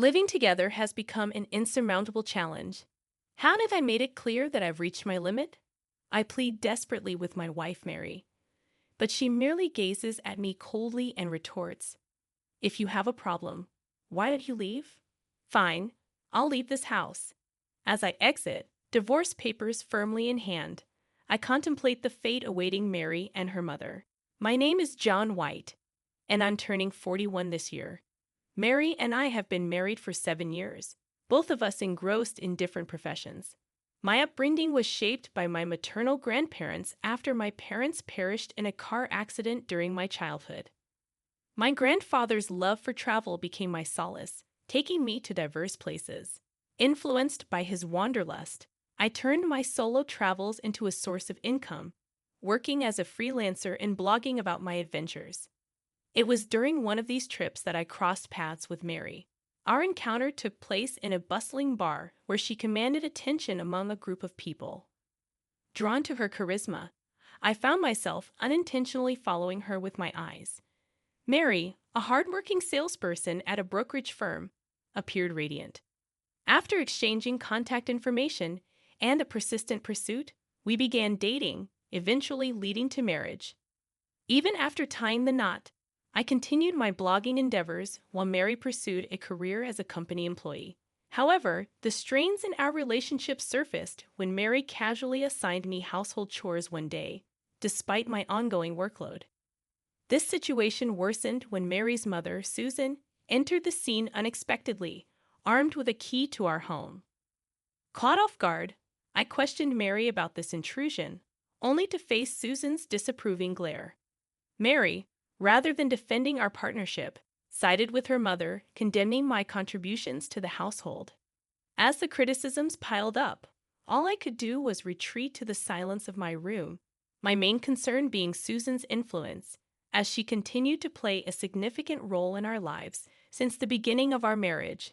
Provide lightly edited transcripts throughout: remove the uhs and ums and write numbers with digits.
Living together has become an insurmountable challenge. How have I made it clear that I've reached my limit? I plead desperately with my wife, Mary, but she merely gazes at me coldly and retorts, "If you have a problem, why did you leave?" "Fine, I'll leave this house." As I exit, divorce papers firmly in hand, I contemplate the fate awaiting Mary and her mother. My name is John White, and I'm turning 41 this year. Mary and I have been married for 7 years, both of us engrossed in different professions. My upbringing was shaped by my maternal grandparents after my parents perished in a car accident during my childhood. My grandfather's love for travel became my solace, taking me to diverse places. Influenced by his wanderlust, I turned my solo travels into a source of income, working as a freelancer and blogging about my adventures. It was during one of these trips that I crossed paths with Mary. Our encounter took place in a bustling bar where she commanded attention among a group of people. Drawn to her charisma, I found myself unintentionally following her with my eyes. Mary, a hardworking salesperson at a brokerage firm, appeared radiant. After exchanging contact information and a persistent pursuit, we began dating, eventually leading to marriage. Even after tying the knot, I continued my blogging endeavors while Mary pursued a career as a company employee. However, the strains in our relationship surfaced when Mary casually assigned me household chores one day, despite my ongoing workload. This situation worsened when Mary's mother, Susan, entered the scene unexpectedly, armed with a key to our home. Caught off guard, I questioned Mary about this intrusion, only to face Susan's disapproving glare. Mary, rather than defending our partnership, sided with her mother, condemning my contributions to the household. As the criticisms piled up, all I could do was retreat to the silence of my room, my main concern being Susan's influence, as she continued to play a significant role in our lives since the beginning of our marriage.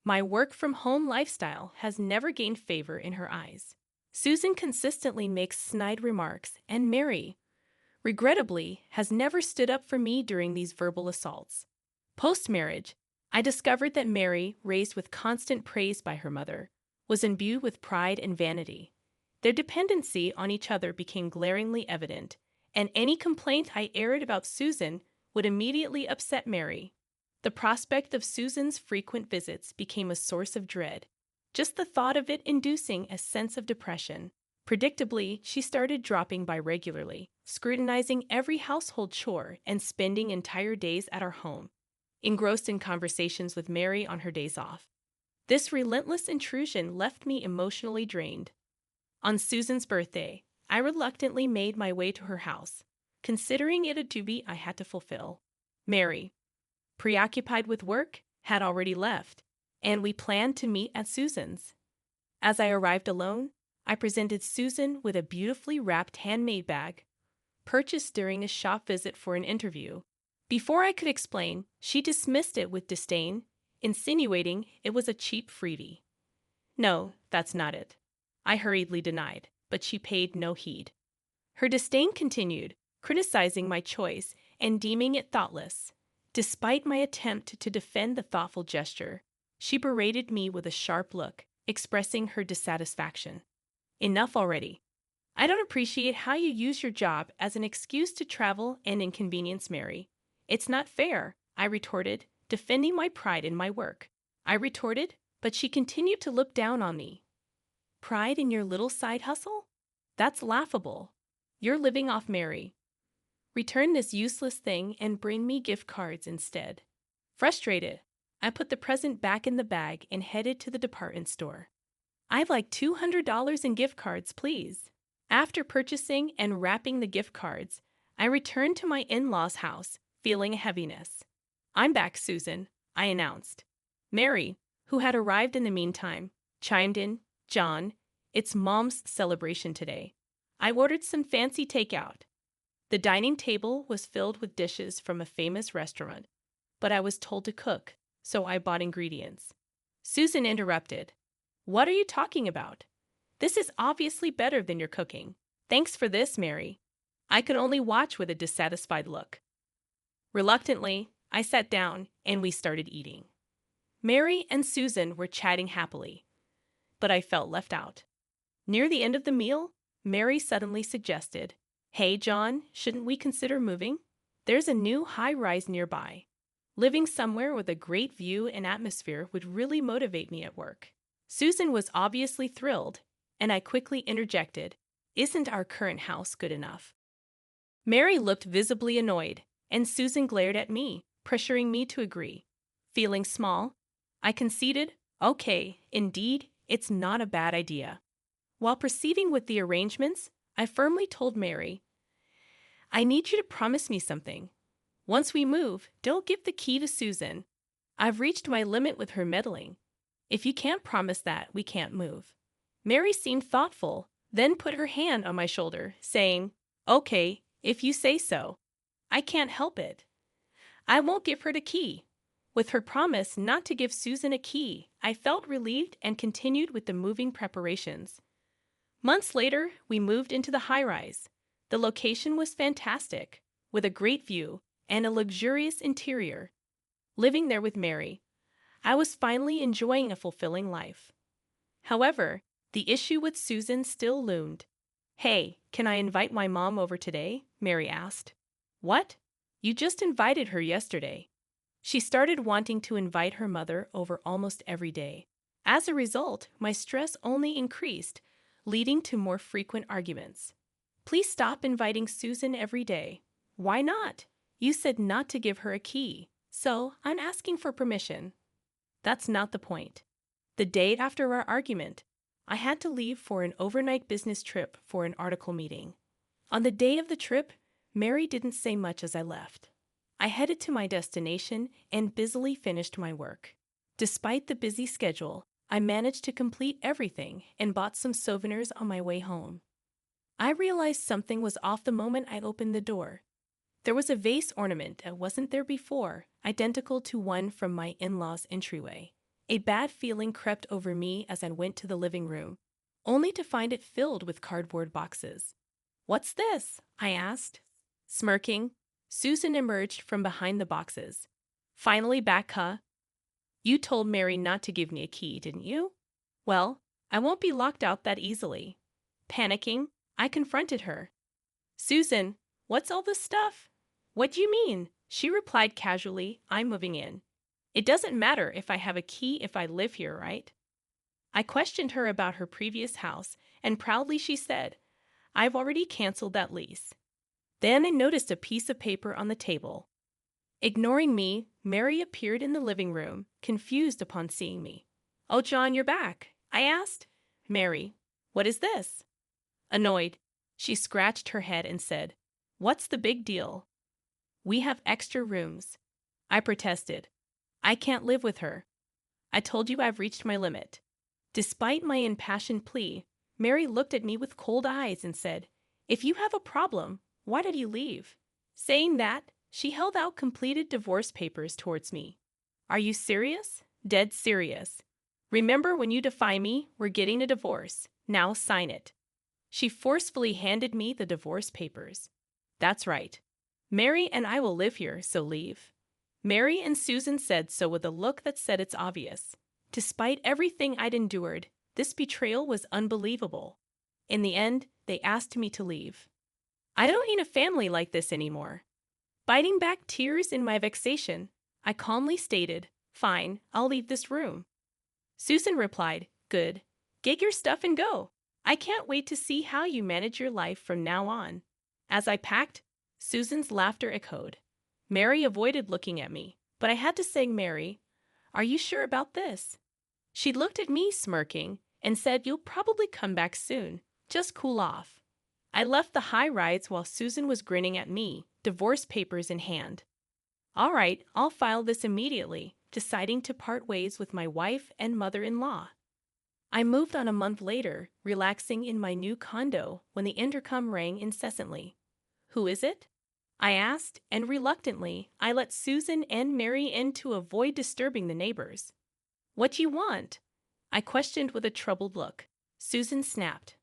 My work-from-home lifestyle has never gained favor in her eyes. Susan consistently makes snide remarks, and Mary, regrettably, has never stood up for me during these verbal assaults. Post-marriage, I discovered that Mary, raised with constant praise by her mother, was imbued with pride and vanity. Their dependency on each other became glaringly evident, and any complaint I aired about Susan would immediately upset Mary. The prospect of Susan's frequent visits became a source of dread, just the thought of it inducing a sense of depression. Predictably, she started dropping by regularly, scrutinizing every household chore and spending entire days at our home, engrossed in conversations with Mary on her days off. This relentless intrusion left me emotionally drained. On Susan's birthday, I reluctantly made my way to her house, considering it a duty I had to fulfill. Mary, preoccupied with work, had already left, and we planned to meet at Susan's. As I arrived alone, I presented Susan with a beautifully wrapped handmade bag, purchased during a shop visit for an interview. Before I could explain, she dismissed it with disdain, insinuating it was a cheap freebie. "No, that's not it," I hurriedly denied, but she paid no heed. Her disdain continued, criticizing my choice and deeming it thoughtless. Despite my attempt to defend the thoughtful gesture, she berated me with a sharp look, expressing her dissatisfaction. "Enough already. I don't appreciate how you use your job as an excuse to travel and inconvenience Mary. It's not fair," I retorted, defending my pride in my work. But she continued to look down on me. "Pride in your little side hustle? That's laughable. You're living off Mary. Return this useless thing and bring me gift cards instead." Frustrated, I put the present back in the bag and headed to the department store. "I'd like $200 in gift cards, please." After purchasing and wrapping the gift cards, I returned to my in-laws' house, feeling a heaviness. "I'm back, Susan," I announced. Mary, who had arrived in the meantime, chimed in, "John, it's Mom's celebration today. I ordered some fancy takeout." The dining table was filled with dishes from a famous restaurant, but I was told to cook, so I bought ingredients. Susan interrupted. "What are you talking about? This is obviously better than your cooking. Thanks for this, Mary." I could only watch with a dissatisfied look. Reluctantly, I sat down and we started eating. Mary and Susan were chatting happily, but I felt left out. Near the end of the meal, Mary suddenly suggested, "Hey, John, shouldn't we consider moving? There's a new high-rise nearby. Living somewhere with a great view and atmosphere would really motivate me at work." Susan was obviously thrilled, and I quickly interjected, "Isn't our current house good enough?" Mary looked visibly annoyed, and Susan glared at me, pressuring me to agree. Feeling small, I conceded, "Okay, indeed, it's not a bad idea." While proceeding with the arrangements, I firmly told Mary, "I need you to promise me something. Once we move, don't give the key to Susan. I've reached my limit with her meddling. If you can't promise that, we can't move." Mary seemed thoughtful, then put her hand on my shoulder, saying, "Okay, if you say so. I can't help it. I won't give her the key." With her promise not to give Susan a key, I felt relieved and continued with the moving preparations. Months later, we moved into the high-rise. The location was fantastic, with a great view and a luxurious interior. Living there with Mary, I was finally enjoying a fulfilling life. However, the issue with Susan still loomed. "Hey, can I invite my mom over today?" Mary asked. "What? You just invited her yesterday." She started wanting to invite her mother over almost every day. As a result, my stress only increased, leading to more frequent arguments. "Please stop inviting Susan every day." "Why not? You said not to give her a key, so I'm asking for permission." That's not the point. The day after our argument, I had to leave for an overnight business trip for an article meeting. On the day of the trip, Mary didn't say much as I left. I headed to my destination and busily finished my work. Despite the busy schedule, I managed to complete everything and bought some souvenirs on my way home. I realized something was off the moment I opened the door. There was a vase ornament that wasn't there before, identical to one from my in-laws' entryway. A bad feeling crept over me as I went to the living room, only to find it filled with cardboard boxes. "What's this?" I asked. Smirking, Susan emerged from behind the boxes. "Finally back, huh? You told Mary not to give me a key, didn't you? Well, I won't be locked out that easily." Panicking, I confronted her. "Susan, what's all this stuff?" "What do you mean?" She replied casually, "I'm moving in. It doesn't matter if I have a key if I live here, right?" I questioned her about her previous house, and proudly she said, "I've already canceled that lease." Then I noticed a piece of paper on the table. Ignoring me, Mary appeared in the living room, confused upon seeing me. "Oh, John, you're back," I asked. "Mary, what is this?" Annoyed, she scratched her head and said, "What's the big deal?" "We have extra rooms." I protested. "I can't live with her. I told you I've reached my limit." Despite my impassioned plea, Mary looked at me with cold eyes and said, "If you have a problem, why did you leave?" Saying that, she held out completed divorce papers towards me. "Are you serious?" "Dead serious. Remember, when you defy me, we're getting a divorce. Now sign it." She forcefully handed me the divorce papers. "That's right. Mary and I will live here, so leave." Mary and Susan said so with a look that said it's obvious. Despite everything I'd endured, this betrayal was unbelievable. In the end, they asked me to leave. I don't need a family like this anymore. Biting back tears in my vexation, I calmly stated, "Fine, I'll leave this room." Susan replied, "Good. Get your stuff and go. I can't wait to see how you manage your life from now on." As I packed, Susan's laughter echoed. Mary avoided looking at me, but I had to say, "Mary, are you sure about this?" She looked at me smirking and said, "You'll probably come back soon. Just cool off." I left the high-rise while Susan was grinning at me, divorce papers in hand. All right, I'll file this immediately, deciding to part ways with my wife and mother-in-law. I moved on a month later, relaxing in my new condo when the intercom rang incessantly. "Who is it?" I asked, and reluctantly, I let Susan and Mary in to avoid disturbing the neighbors. "What do you want?" I questioned with a troubled look. Susan snapped,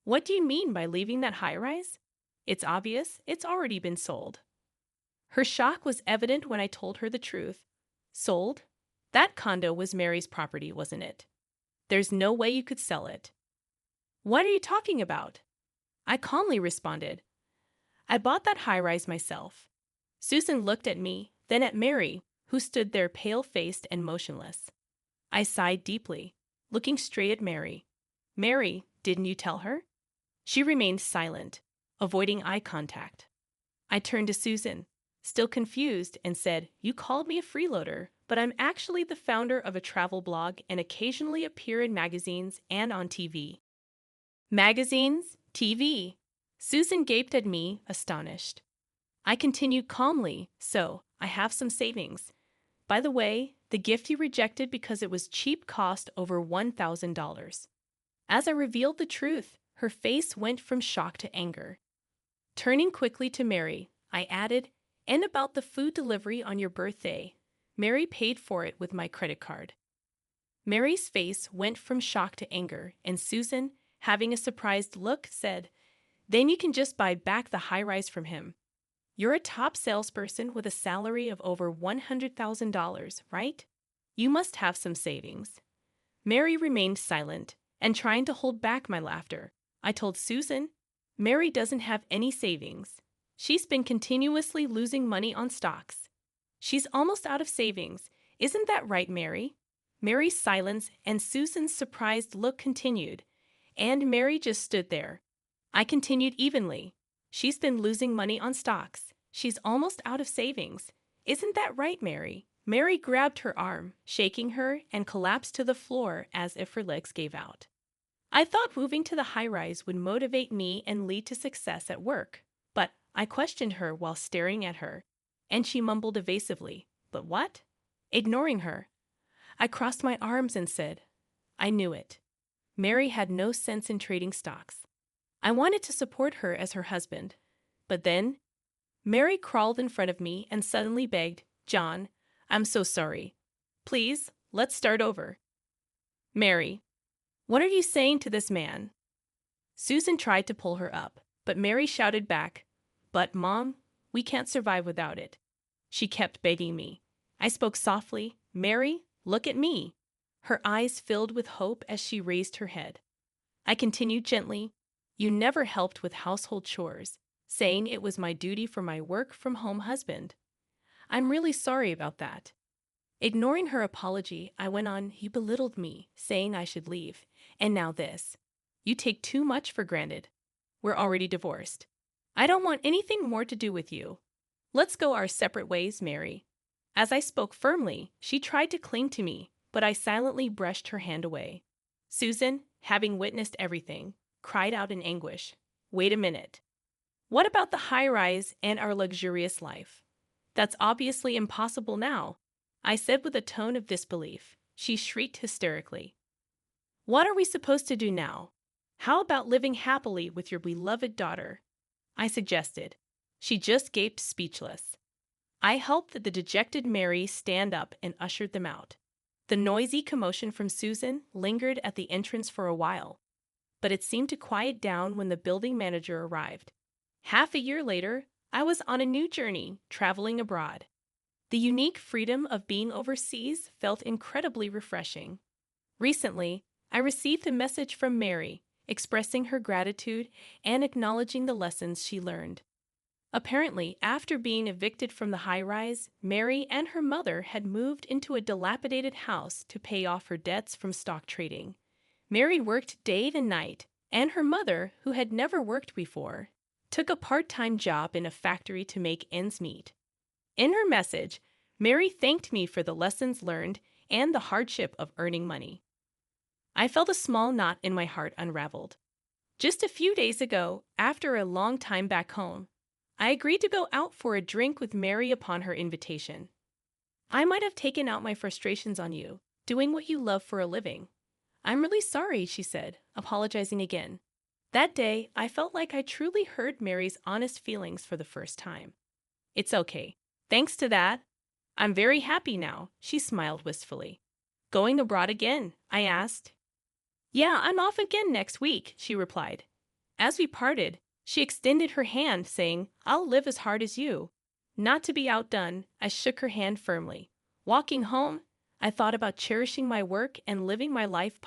"What do you mean by leaving that high-rise? It's obvious, it's already been sold." Her shock was evident when I told her the truth. "Sold? That condo was Mary's property, wasn't it? There's no way you could sell it. What are you talking about? I calmly responded. I bought that high-rise myself. Susan looked at me, then at Mary, who stood there pale-faced and motionless. I sighed deeply, looking straight at Mary. Mary, didn't you tell her? She remained silent, avoiding eye contact. I turned to Susan, still confused, and said, You called me a freeloader, but I'm actually the founder of a travel blog and occasionally appear in magazines and on TV. Magazines? TV? Susan gaped at me, astonished. I continued calmly, So, I have some savings. By the way, the gift you rejected because it was cheap cost over $1,000. As I revealed the truth, her face went from shock to anger. Turning quickly to Mary, I added, And about the food delivery on your birthday. Mary paid for it with my credit card. Mary's face went from shock to anger, and Susan, having a surprised look, said, Then you can just buy back the high-rise from him. You're a top salesperson with a salary of over $100,000, right? You must have some savings. Mary remained silent, and trying to hold back my laughter, I told Susan, Mary doesn't have any savings. She's been continuously losing money on stocks. She's almost out of savings. Isn't that right, Mary? Mary's silence and Susan's surprised look continued, and Mary just stood there. I continued evenly. She's been losing money on stocks. She's almost out of savings. Isn't that right, Mary? Mary grabbed her arm, shaking her, and collapsed to the floor as if her legs gave out. I thought moving to the high-rise would motivate me and lead to success at work, but I questioned her while staring at her, and she mumbled evasively, But what? Ignoring her, I crossed my arms and said, I knew it. Mary had no sense in trading stocks. I wanted to support her as her husband. But then, Mary crawled in front of me and suddenly begged, John, I'm so sorry. Please, let's start over. Mary, what are you saying to this man? Susan tried to pull her up, but Mary shouted back, But, Mom, we can't survive without it. She kept begging me. I spoke softly, Mary, look at me. Her eyes filled with hope as she raised her head. I continued gently, You never helped with household chores, saying it was my duty for my work-from-home husband. I'm really sorry about that. Ignoring her apology, I went on, You belittled me, saying I should leave. And now this. You take too much for granted. We're already divorced. I don't want anything more to do with you. Let's go our separate ways, Mary. As I spoke firmly, she tried to cling to me, but I silently brushed her hand away. Susan, having witnessed everything, cried out in anguish, Wait a minute. What about the high-rise and our luxurious life? That's obviously impossible now, I said with a tone of disbelief. She shrieked hysterically. What are we supposed to do now? How about living happily with your beloved daughter? I suggested. She just gaped speechless. I helped the dejected Mary stand up and ushered them out. The noisy commotion from Susan lingered at the entrance for a while, but it seemed to quiet down when the building manager arrived. Half a year later, I was on a new journey, traveling abroad. The unique freedom of being overseas felt incredibly refreshing. Recently, I received a message from Mary, expressing her gratitude and acknowledging the lessons she learned. Apparently, after being evicted from the high-rise, Mary and her mother had moved into a dilapidated house to pay off her debts from stock trading. Mary worked day and night, and her mother, who had never worked before, took a part-time job in a factory to make ends meet. In her message, Mary thanked me for the lessons learned and the hardship of earning money. I felt a small knot in my heart unraveled. Just a few days ago, after a long time back home, I agreed to go out for a drink with Mary upon her invitation. I might have taken out my frustrations on you, doing what you love for a living. I'm really sorry, she said, apologizing again. That day, I felt like I truly heard Mary's honest feelings for the first time. It's okay. Thanks to that, I'm very happy now, she smiled wistfully. Going abroad again? I asked. Yeah, I'm off again next week, she replied. As we parted, she extended her hand, saying, I'll live as hard as you. Not to be outdone, I shook her hand firmly. Walking home, I thought about cherishing my work and living my life